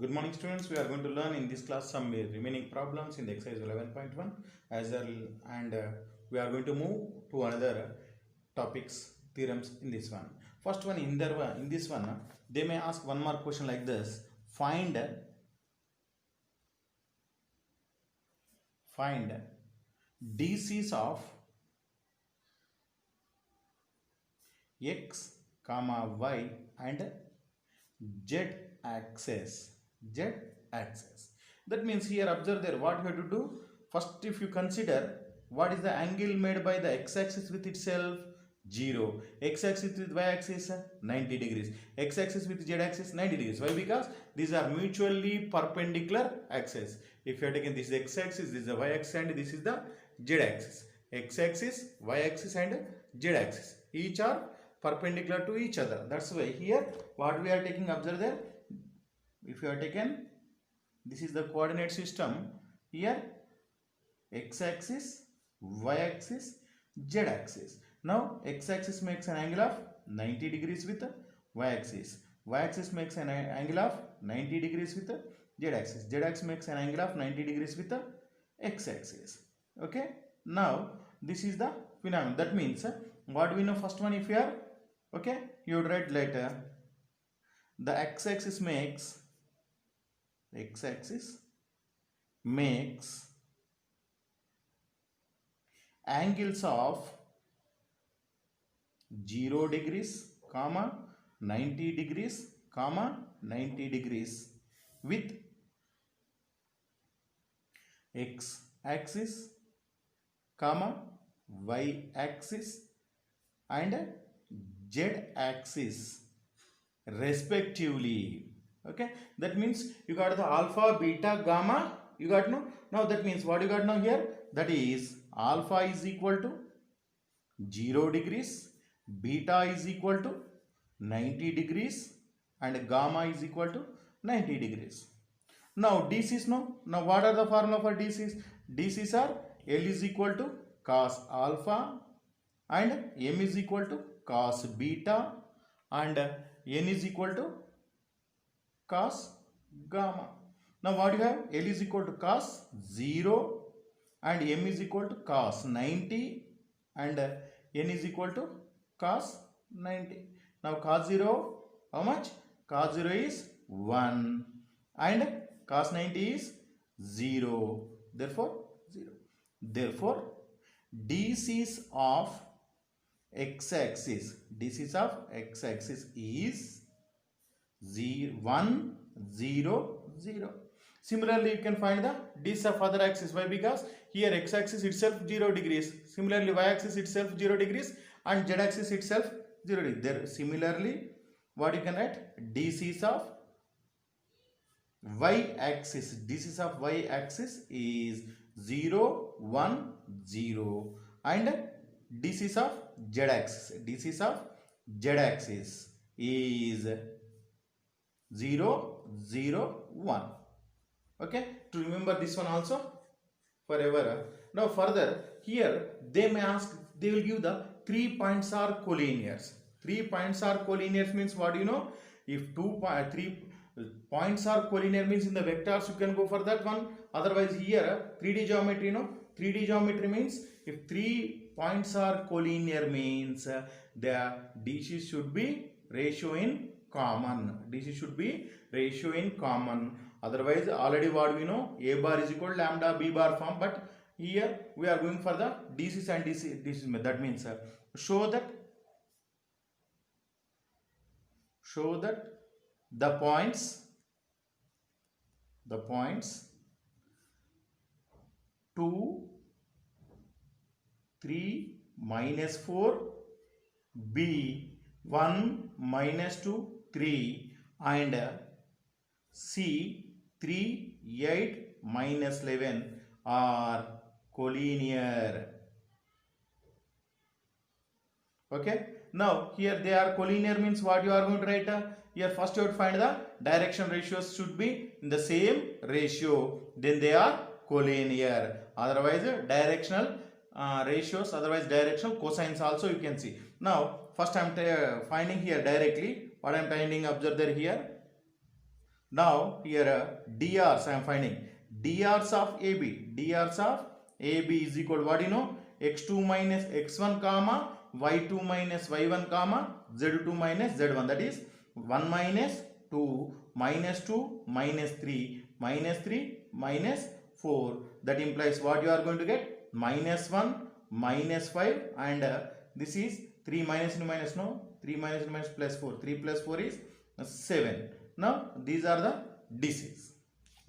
Good morning, students. We are going to learn in this class some remaining problems in the exercise 11.1 as well, and we are going to move to another topics, theorems in this one. First one in this one, they may ask one more question like this: find DCs of x, comma y and z axis. That means here observe there what you have to do. First, if you consider what is the angle made by the x-axis with itself, 0. X-axis with y-axis 90 degrees. X-axis with z-axis 90 degrees. Why? Because these are mutually perpendicular axes. If you have taken this is x-axis, this is the y-axis and this is the z-axis. X-axis, y-axis and z-axis. Each are perpendicular to each other. That's why here what we are taking, observe there. If you are taken, this is the coordinate system. Here x-axis, y-axis, z-axis. Now x-axis makes an angle of 90 degrees with y-axis. Y-axis makes an angle of 90 degrees with z-axis. Z-axis makes an angle of 90 degrees with x-axis. Okay. Now this is the phenomenon. That means what we know, first one, if you are okay, you would write later the x-axis makes angles of 0 degrees, comma 90 degrees, comma 90 degrees with x-axis, comma y-axis and z-axis respectively. Okay, that means you got the alpha, beta, gamma. You got no. Now that means what you got now here? That is alpha is equal to 0 degrees, beta is equal to 90 degrees, and gamma is equal to 90 degrees. Now DCs, no. Now what are the formula for DCs? DCs are L is equal to cos alpha and M is equal to cos beta and N is equal to cos gamma. Now what you have? L is equal to cos 0 and M is equal to cos 90 and N is equal to cos 90. Now cos 0, how much? Cos 0 is 1 and cos 90 is 0. Therefore 0. Therefore DCs of x-axis is 1, 0, 0. Similarly, you can find the DCs of other axis. Why? Because here x-axis itself 0 degrees. Similarly, y-axis itself 0 degrees and z-axis itself 0 degrees. There, similarly, what you can write? DCs of y-axis. DCs of y-axis is 0, 1, 0 and DCs of z-axis. DCs of z-axis is 0, 0, 1. Okay, to remember this one also forever. Now further here they may ask, they will give the 3 points are collinears. 3 points are collinears means what you know? If 3 points are collinear means in the vectors you can go for that one. Otherwise here 3D geometry, you know, 3D geometry means if 3 points are collinear means the DC should be ratio in common. DC should be ratio in common. Otherwise already what we know, A bar is equal to lambda B bar form, but here we are going for the DCs and DCs. That means show that the points 2, 3, -4, B, 1, -2, 3 and C, 3, 8, -11 are collinear. Okay. Now here they are collinear means what you are going to write? Here first you would find the direction ratios should be in the same ratio. Then they are collinear. Otherwise directional ratios, otherwise directional cosines also you can see. Now first I am finding here directly what I am finding. Observe there here Now here drs I am finding. Drs of AB. Drs of AB is equal to what you know? X2 minus x1 comma y2 minus y1 comma z2 minus z1. That is 1 minus 2 minus 2 minus 3 minus 3 minus 4. That implies what you are going to get? Minus 1 minus 5 and this is 3 minus into minus no. 3 minus into minus plus 4. 3 plus 4 is 7. Now these are the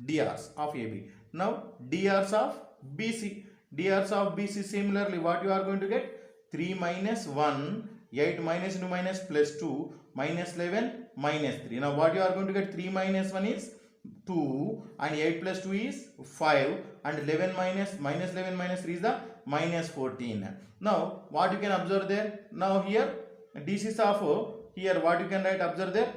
DRs of AB. Now DRs of BC. DRs of BC similarly what you are going to get? 3 minus 1, 8 minus into minus plus 2, minus 11, minus 3. Now what you are going to get? 3 minus 1 is 2 and 8 plus 2 is 5 and 11 minus 11 minus 3 is the minus 14. Now what you can observe there? Now here DCs of here what you can write observe there?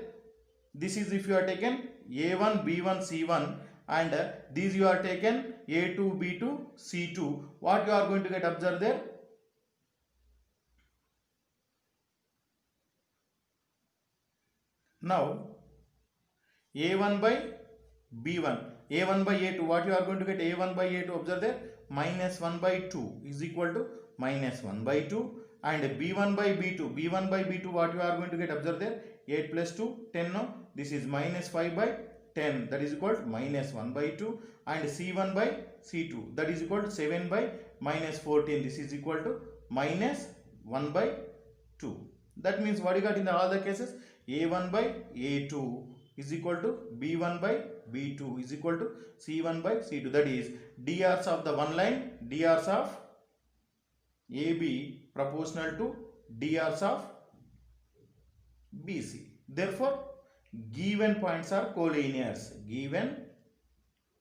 This is if you are taken A1, B1, C1 and these you are taken A2, B2, C2. What you are going to get observe there? Now A1 by B1, A1 by A2, what you are going to get? A1 by A2, observe there, minus 1 by 2 is equal to minus 1 by 2 and B1 by B2, B1 by B2 what you are going to get? Observe there, 8 plus 2, 10 no, this is minus 5 by 10 that is equal to minus 1 by 2 and C1 by C2 that is equal to 7 by minus 14, this is equal to minus 1 by 2. That means what you got in all the cases? A1 by A2 is equal to B1 by B2 is equal to C1 by C2. That is DRs of the one line, DRs of AB proportional to DRs of BC. Therefore, given points are collinears. Given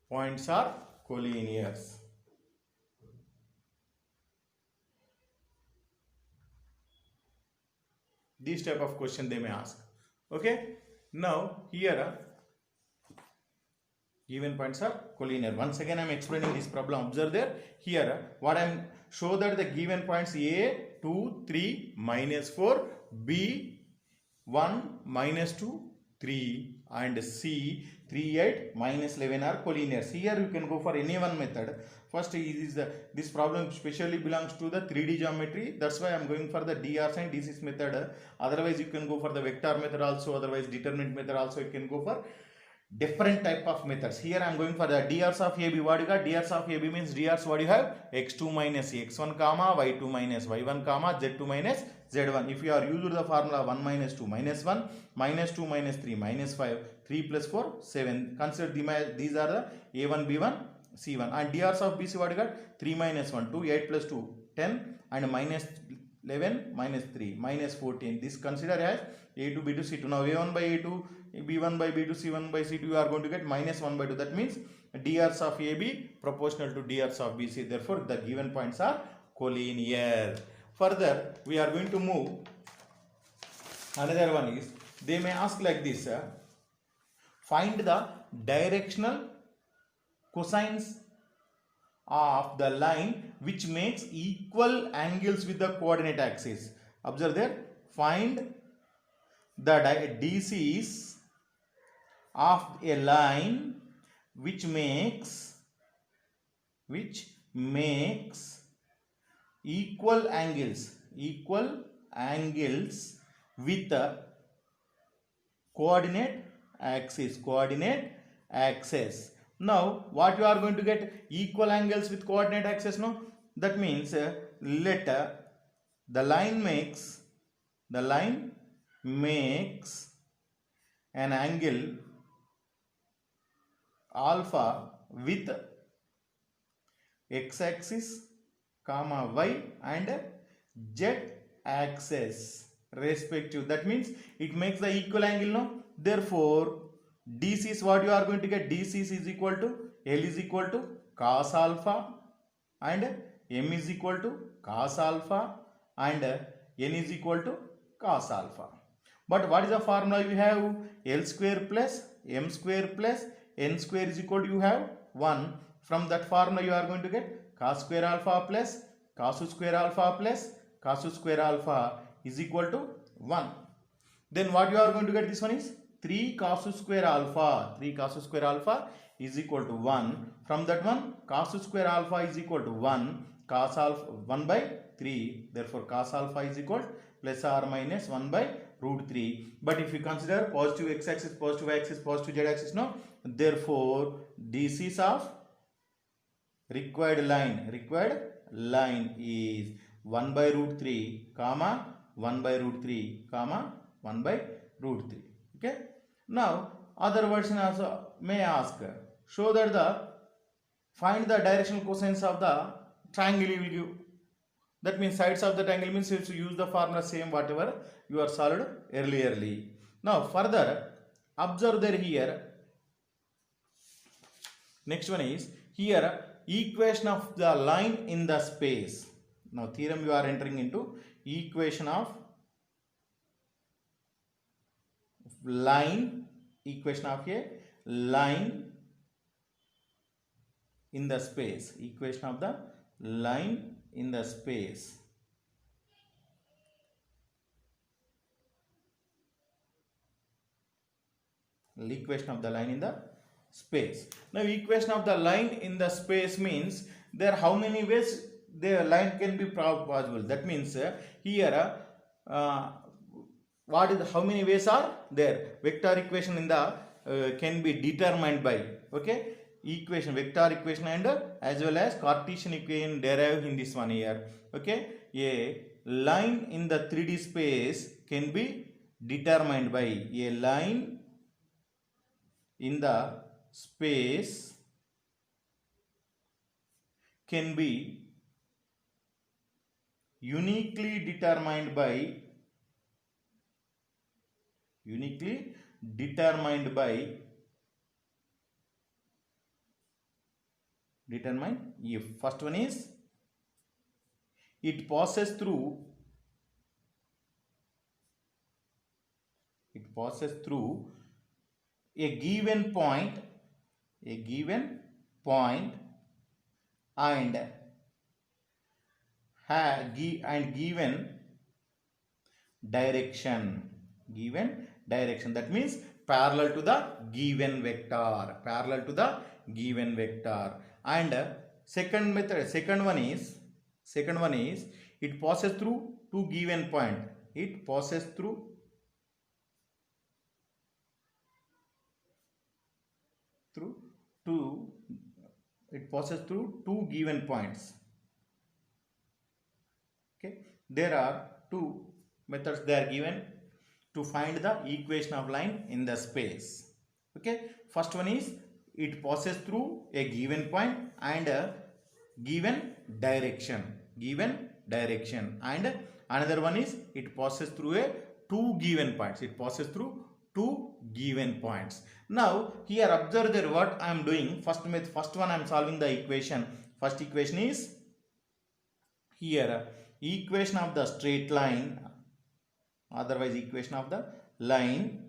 points are collinears. This type of question they may ask. Okay. Now here given points are collinear. Once again I am explaining this problem. Observe there. Here what I am show that the given points A 2 3 minus 4, B 1 minus 2 3 and C 3 8 minus 11 are collinears. Here you can go for any one method. First this problem specially belongs to the 3D geometry. That's why I am going for the DRs and DCs method. Otherwise you can go for the vector method also. Otherwise determinant method also you can go for different type of methods. Here I am going for the DRs of AB. What you got? DRs of AB means DRs what you have? X2 minus X1 comma, Y2 minus Y1 comma, Z2 minus Z1. If you are used the formula 1 minus 2 minus 1, minus 2 minus 3 minus 5, 3 plus 4, 7. Consider these are the A1, B1, C1. And DRs of BC what you got? 3 minus 1, 2, 8 plus 2, 10 and minus 11, minus 3, minus 14. This consider as A2, B2, C2. Now A1 by A2, B1 by B2, C1 by C2 you are going to get minus 1 by 2. That means DRs of AB proportional to DRs of BC. Therefore, the given points are collinear. Further, we are going to move. Another one is, they may ask like this. Find the directional cosines of the line which makes equal angles with the coordinate axis. Observe there. Find the DCs of a line which makes equal angles with the coordinate axis. Now what you are going to get? Equal angles with coordinate axis, no? That means let the line makes an angle alpha with x-axis, comma y and z-axis respective. That means it makes the equal angle, no? Therefore, DC is what you are going to get? DC is equal to L is equal to cos alpha and M is equal to cos alpha and N is equal to cos alpha. But what is the formula you have? L square plus M square plus N square is equal to you have 1. From that formula you are going to get cos square alpha plus cos square alpha plus cos square alpha is equal to 1. Then what you are going to get? This one is 3 cos square alpha, 3 cos square alpha is equal to 1. From that one, cos square alpha is equal to 1, cos alpha 1 by 3. Therefore cos alpha is equal plus or minus 1 by root 3. But if you consider positive x-axis, positive y-axis, positive z-axis, no, therefore this is of required line is 1 by root 3 comma 1 by root 3 comma 1 by root 3. Okay, now other version also may ask, show that the find the directional cosines of the triangle you will give. That means sides of the triangle means you have to use the formula same whatever you are solved earlierly. Now further observe there here, next one is here equation of the line in the space. Now theorem you are entering into equation of line, equation of a line in the space, equation of the line in the space. Equation of the line in the space. Now equation of the line in the space means there how many ways the line can be possible. That means here what is how many ways are there? Vector equation in the can be determined by, okay, equation, vector equation and as well as Cartesian equation derived in this one here. Okay, a line in the 3D space can be determined by, a line in the space can be uniquely determined by if first one is it passes through a given point and given direction, that means parallel to the given vector, and second one is it passes through two given point, it passes through two given points. Okay, there are two methods they are given to find the equation of line in the space. Okay, first one is it passes through a given point and a given direction, and another one is it passes through two given points. Now here observe there what I am doing. First one I am solving the equation. First equation is here equation of the straight line, otherwise equation of the line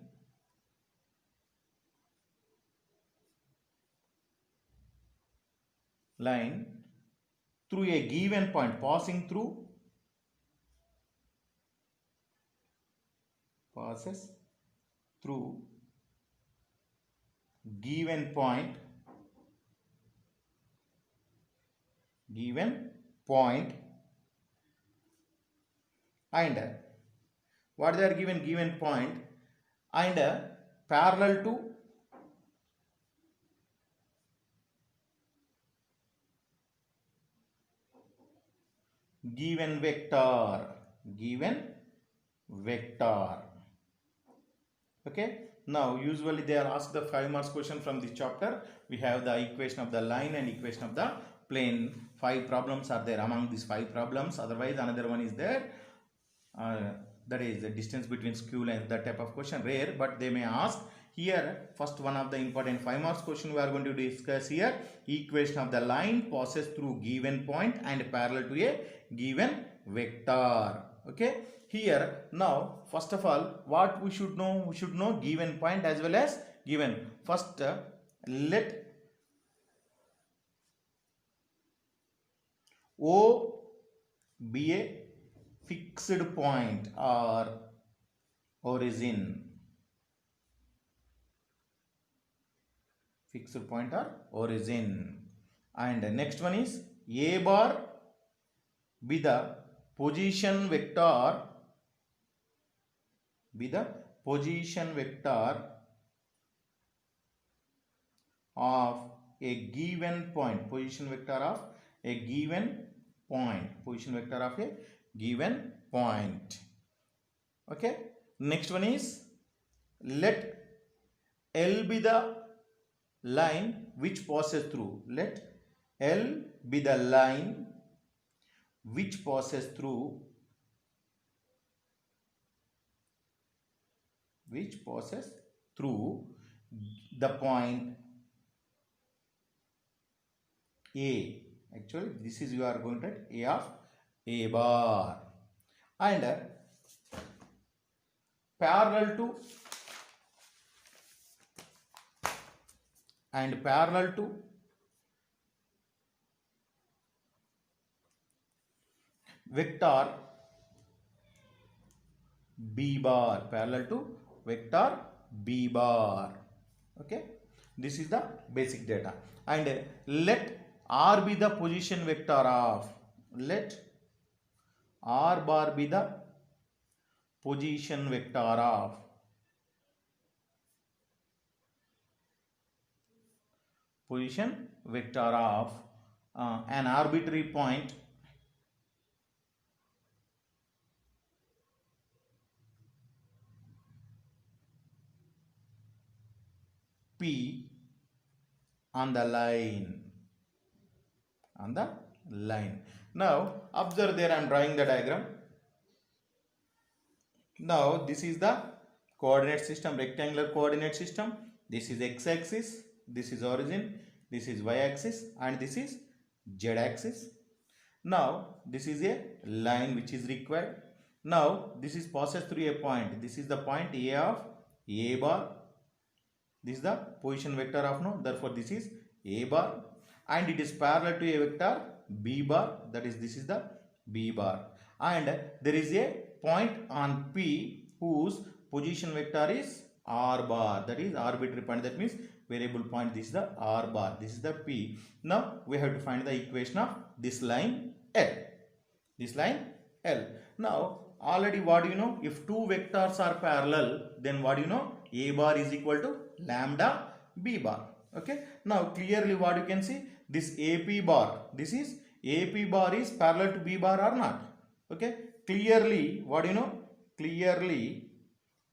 through a given point, passes through given point and what they are given point and parallel to given vector. Okay, now usually they are asked the 5 marks question from this chapter. We have the equation of the line and equation of the plane. 5 problems are there among these 5 problems. Otherwise another one is there, that is the distance between skew lines. That type of question rare, but they may ask here. First one of the important 5 marks question we are going to discuss here, equation of the line passes through given point and parallel to a given vector. Okay, here now first of all what we should know, given point as well as given. First let O be a fixed point or origin. fixed point or origin. And next one is A bar be the position vector of a given point, position vector of a given point. Okay, next one is let L be the line which passes through, let L be the line which passes through the point A. Actually this is, you are going to write A of A bar, and parallel to vector B bar, okay, this is the basic data. And let R be the position vector of, let R bar be the position vector of an arbitrary point P on the line. Now observe there, I am drawing the diagram. Now this is the coordinate system, rectangular coordinate system. This is x-axis, this is origin, this is y-axis, and this is z-axis. Now this is a line which is required. Now this is passes through a point. This is the point A of A bar. This is the position vector of now. Therefore this is A bar, and it is parallel to a vector B bar. That is, this is the B bar, and there is a point on P whose position vector is R bar. That is arbitrary point. That means variable point. This is the R bar. This is the P. Now we have to find the equation of this line L. Now already what do you know? If two vectors are parallel, then what do you know? A bar is equal to lambda B bar. Okay. Now clearly what you can see, this AP bar, this is AP bar is parallel to B bar or not? Okay. Clearly what do you know? Clearly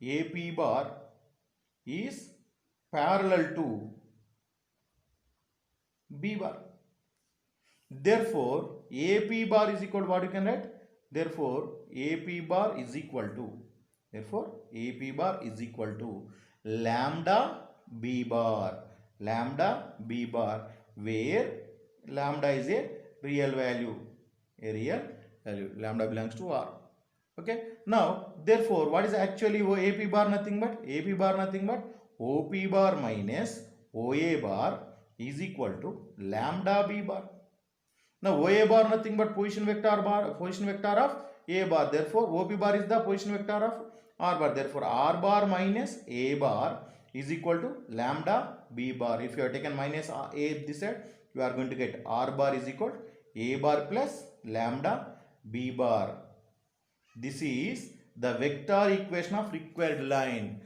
AP bar is parallel to B bar. Therefore AP bar is equal to what you can write? Therefore AP bar is equal to lambda B bar, where lambda is a real value, lambda belongs to R. Okay. Now therefore what is actually AP bar? Nothing but OP bar minus OA bar is equal to lambda B bar. Now OA bar nothing but position vector of A bar. Therefore OP bar is the position vector of R bar. Therefore R bar minus A bar is equal to lambda B bar. If you have taken minus A this side, you are going to get R bar is equal to A bar plus lambda B bar. This is the vector equation of required line.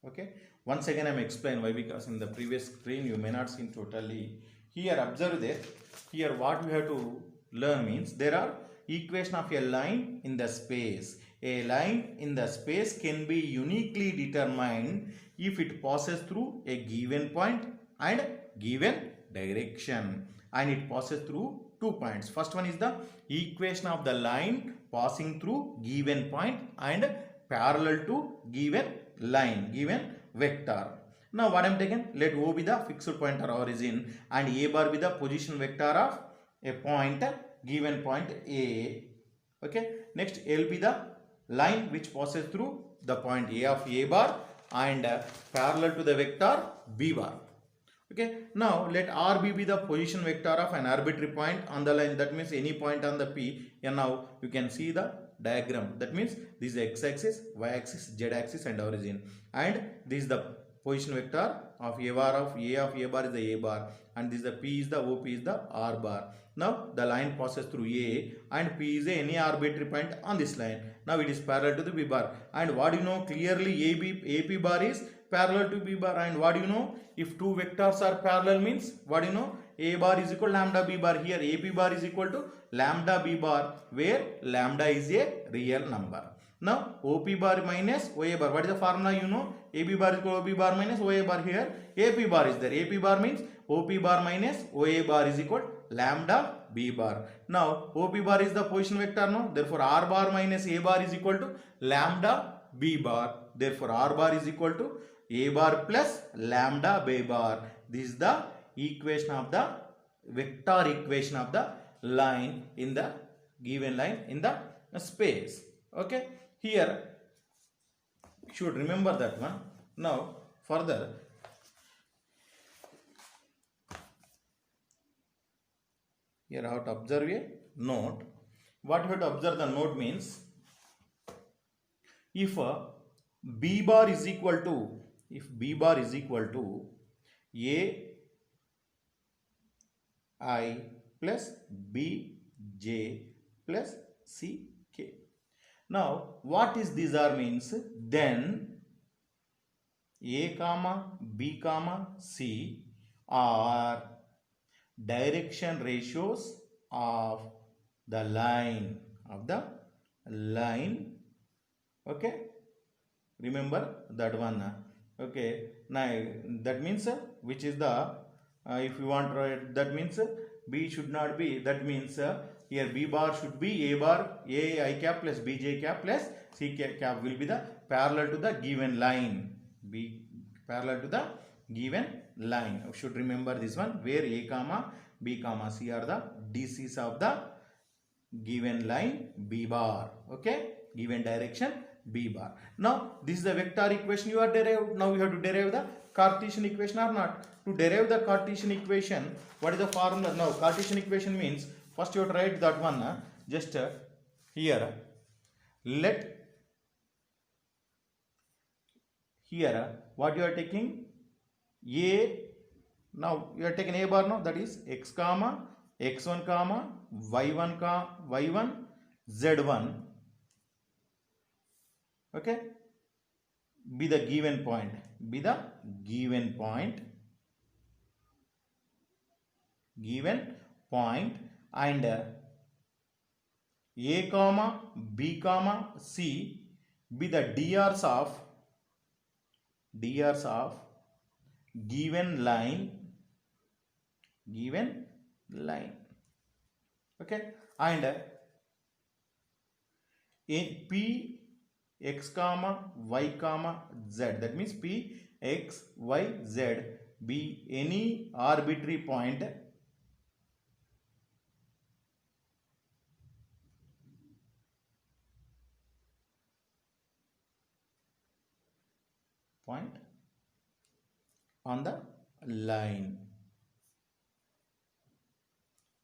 Okay. Once again I am explain why, because in the previous screen you may not see totally. Here observe that, here what we have to learn means there are equation of a line in the space. A line in the space can be uniquely determined if it passes through a given point and given direction, and it passes through 2 points. First one is the equation of the line passing through given point and parallel to given line, given vector. Now what I am taken, let O be the fixed point or origin and A bar be the position vector of a point, given point A. Okay. Next L be the line which passes through the point A of A bar and parallel to the vector B bar. Okay, now let RB be the position vector of an arbitrary point on the line. That means any point on the P. And now you can see the diagram. That means this is x-axis, y-axis, z-axis and origin. And this is the position vector of A bar of A bar is the A bar. And this is the P is the OP is the R bar. Now the line passes through A and P is any arbitrary point on this line. Now it is parallel to the B bar. And what do you know clearly AP bar is parallel to B bar. And what do you know? If two vectors are parallel means what do you know? A bar is equal to lambda B bar. Here AP bar is equal to lambda B bar where lambda is a real number. Now OP bar minus OA bar. What is the formula you know? AB bar is equal to OB bar minus OA bar. Here AP bar is there. AP bar means OP bar minus OA bar is equal to lambda B bar. Now OP bar is the position vector no. Therefore R bar minus A bar is equal to lambda B bar. Therefore R bar is equal to A bar plus lambda B bar. This is the equation of the vector equation of the line in the given line in the space. Okay, here you should remember that one. Now further here I have to observe a note. What you have to observe the note means if B bar is equal to A I plus B J plus C K. Now what is this R means? Then A comma B comma C are direction ratios of the line okay, remember that one. Okay, now that means which is the if you want to write, that means B should not be, that means here B bar should be A bar, A I cap plus B J cap plus C cap will be the parallel to the given line. B parallel to the given line. You should remember this one where A comma B comma C are the DCs of the given line B bar. Okay, given direction B bar. Now this is the vector equation you are derived. Now you have to derive the Cartesian equation or not. To derive the Cartesian equation, what is the formula? Now Cartesian equation means first you have to write that one. Just here let here what you are taking A. Now you are taking A bar now, that is x comma x1 comma y1 z1. Okay, be the given point, and A comma B comma C be the DRs of given line. Okay, and in P x comma y comma z, that means P x y z be any arbitrary point on the line.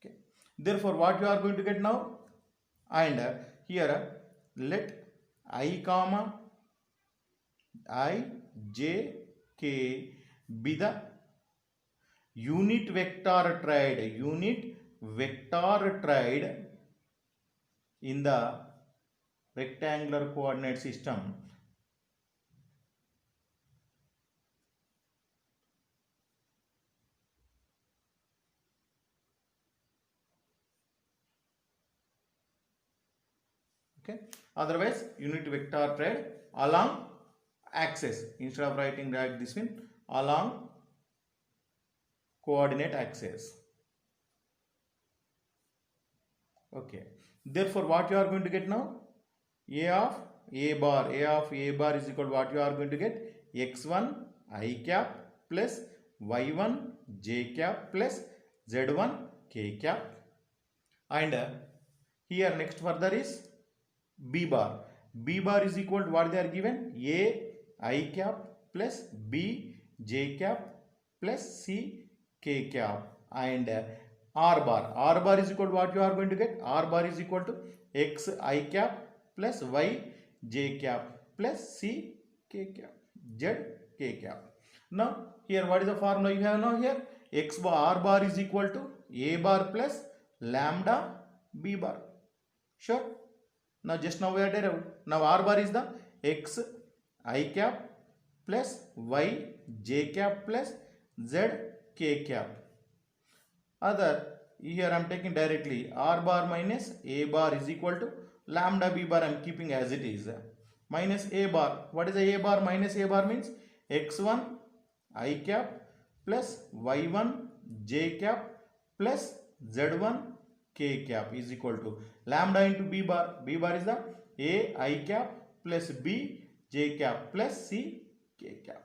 Okay, therefore what you are going to get now, and here let I comma I j k be the unit vector tried in the rectangular coordinate system. Okay, otherwise unit vector tried along axis, instead of writing like this one, along coordinate axis. Okay, therefore what you are going to get now, A of A bar is equal to what you are going to get, x1 I cap plus y1 j cap plus z1 k cap, and here next further is B bar. B bar is equal to what they are given, A I cap plus B j cap plus C K cap and R bar. R bar is equal to what you are going to get? R bar is equal to X I cap plus Y J cap plus C K cap Z K cap. Now here what is the formula you have now here? X bar R bar is equal to A bar plus lambda B bar. Sure. Now just now we are derived. Now R bar is the X I cap plus Y J cap plus Z K cap. Other here I am taking directly R bar minus A bar is equal to lambda B bar. I am keeping as it is minus A bar. What is the A bar? Minus A bar means X1 I cap plus Y1 J cap plus Z1 K cap is equal to lambda into B bar. B bar is the A I cap plus B J cap plus C K cap.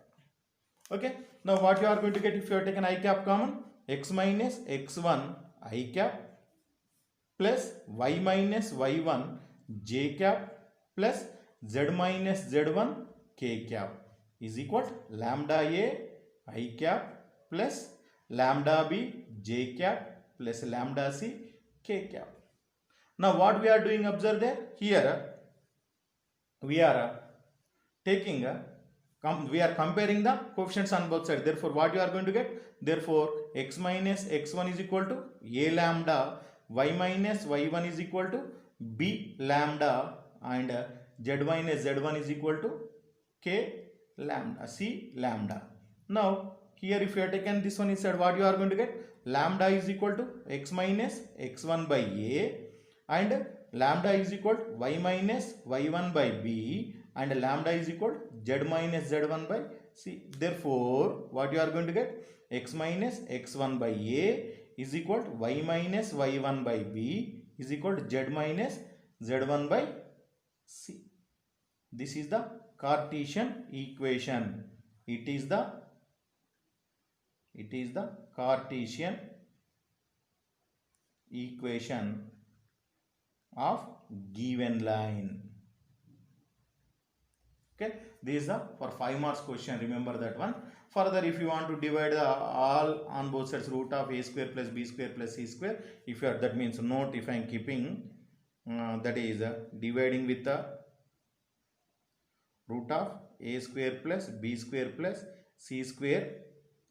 Okay. Now what you are going to get if you have taken I cap common? X minus X1 I cap plus Y minus Y1 J cap plus Z minus Z1 K cap is equal to lambda A I cap plus lambda B J cap plus lambda C K cap. Now what we are doing, observe there, here we are taking we are comparing the coefficients on both sides. Therefore what you are going to get? Therefore X minus X1 is equal to A lambda, Y minus Y1 is equal to B lambda and Z minus Z1 is equal to K lambda, C lambda. Now here if you have taken this one inside, what you are going to get? Lambda is equal to X minus X1 by A and lambda is equal to Y minus Y1 by B and lambda is equal to Z minus Z1 by C. Therefore what you are going to get? X minus X1 by A is equal to Y minus Y1 by B is equal to Z minus Z1 by C. This is the Cartesian equation. It is the Cartesian equation of given line. Okay, this is for 5 marks question. Remember that one. Further, if you want to divide all on both sides, root of a square plus b square plus c square, if you are, that means note if I am keeping that is dividing with the root of a square plus b square plus c square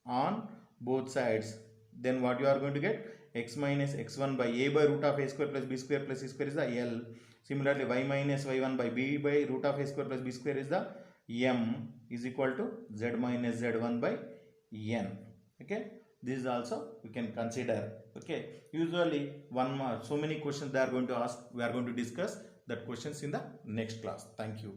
on both sides, then what you are going to get? X minus X1 by A by root of a square plus b square plus c square is the L. Similarly, Y minus Y1 by B by root of a square plus b square is the M is equal to Z minus Z1 by N. Okay, this is also we can consider. Okay, usually one more, so many questions they are going to ask. We are going to discuss that questions in the next class. Thank you.